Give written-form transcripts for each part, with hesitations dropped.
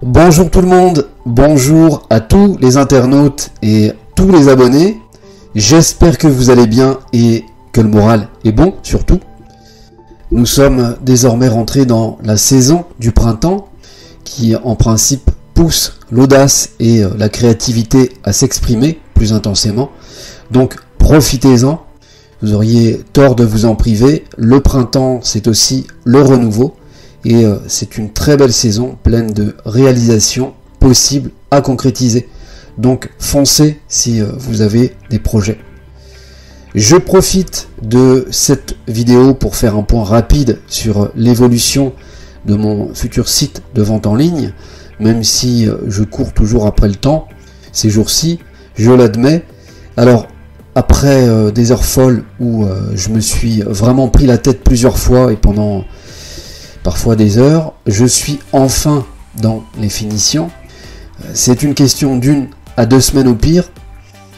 Bonjour tout le monde, bonjour à tous les internautes et tous les abonnés. J'espère que vous allez bien et que le moral est bon surtout. Nous sommes désormais rentrés dans la saison du printemps qui en principe pousse l'audace et la créativité à s'exprimer plus intensément. Donc profitez-en, vous auriez tort de vous en priver. Le printemps, c'est aussi le renouveau. Et c'est une très belle saison pleine de réalisations possibles à concrétiser. Donc foncez si vous avez des projets. Je profite de cette vidéo pour faire un point rapide sur l'évolution de mon futur site de vente en ligne. Même si je cours toujours après le temps, ces jours-ci, je l'admets. Alors après des heures folles où je me suis vraiment pris la tête plusieurs fois et pendant parfois des heures, je suis enfin dans les finitions. C'est une question d'1 à 2 semaines au pire.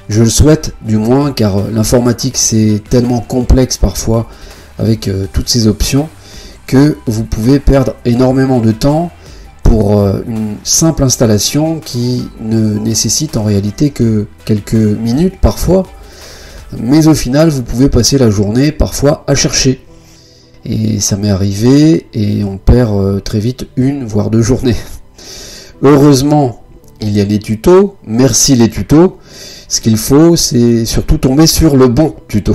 Je le souhaite du moins, car l'informatique c'est tellement complexe parfois avec toutes ces options que vous pouvez perdre énormément de temps pour une simple installation qui ne nécessite en réalité que quelques minutes parfois. Mais au final, vous pouvez passer la journée parfois à chercher. Et ça m'est arrivé et on perd très vite 1 voire 2 journées. Heureusement, il y a les tutos. Merci les tutos. Ce qu'il faut, c'est surtout tomber sur le bon tuto.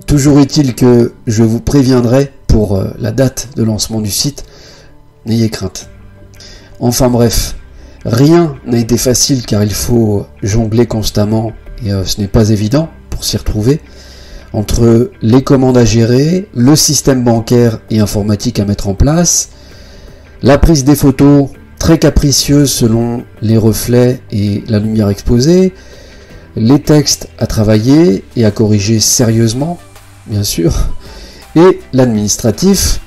Toujours est-il que je vous préviendrai pour la date de lancement du site. N'ayez crainte. Enfin bref, rien n'a été facile car il faut jongler constamment et ce n'est pas évident pour s'y retrouver. Entre les commandes à gérer, le système bancaire et informatique à mettre en place, la prise des photos très capricieuse selon les reflets et la lumière exposée, les textes à travailler et à corriger sérieusement, bien sûr, et l'administratif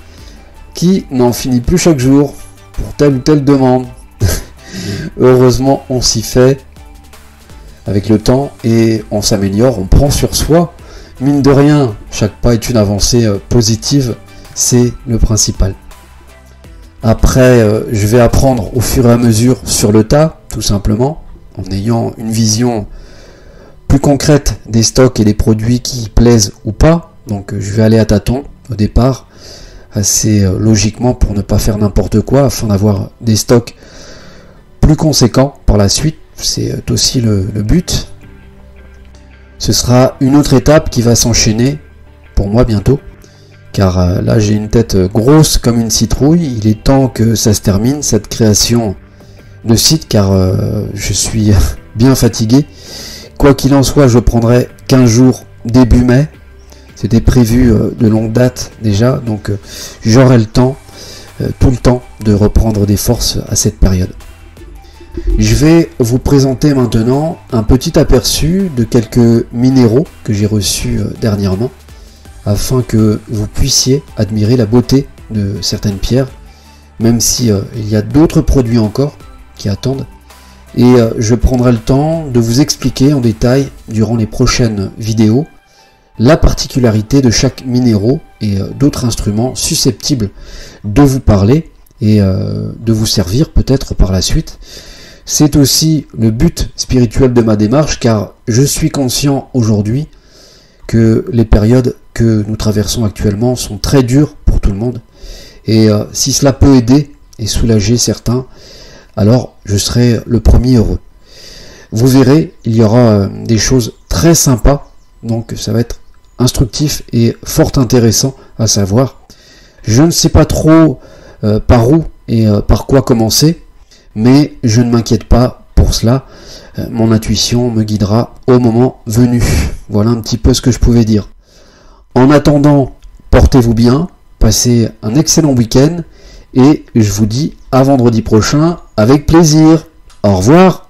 qui n'en finit plus chaque jour pour telle ou telle demande. Heureusement, on s'y fait avec le temps et on s'améliore, on prend sur soi. Mine de rien, chaque pas est une avancée positive, c'est le principal. Après, je vais apprendre au fur et à mesure sur le tas, tout simplement, en ayant une vision plus concrète des stocks et des produits qui plaisent ou pas. Donc je vais aller à tâtons au départ, assez logiquement pour ne pas faire n'importe quoi, afin d'avoir des stocks plus conséquents par la suite. C'est aussi le but. Ce sera une autre étape qui va s'enchaîner pour moi bientôt, car là j'ai une tête grosse comme une citrouille. Il est temps que ça se termine, cette création de site, car je suis bien fatigué. Quoi qu'il en soit, je prendrai 15 jours début mai. C'était prévu de longue date déjà, donc j'aurai le temps, tout le temps de reprendre des forces à cette période. Je vais vous présenter maintenant un petit aperçu de quelques minéraux que j'ai reçus dernièrement, afin que vous puissiez admirer la beauté de certaines pierres, même si il y a d'autres produits encore qui attendent. Et je prendrai le temps de vous expliquer en détail durant les prochaines vidéos la particularité de chaque minéraux et d'autres instruments susceptibles de vous parler et de vous servir peut-être par la suite. C'est aussi le but spirituel de ma démarche, car je suis conscient aujourd'hui que les périodes que nous traversons actuellement sont très dures pour tout le monde. Et si cela peut aider et soulager certains, alors je serai le premier heureux. Vous verrez, il y aura des choses très sympas, donc ça va être instructif et fort intéressant à savoir. Je ne sais pas trop par où et par quoi commencer, mais je ne m'inquiète pas pour cela, mon intuition me guidera au moment venu. Voilà un petit peu ce que je pouvais dire. En attendant, portez-vous bien, passez un excellent week-end, et je vous dis à vendredi prochain avec plaisir. Au revoir.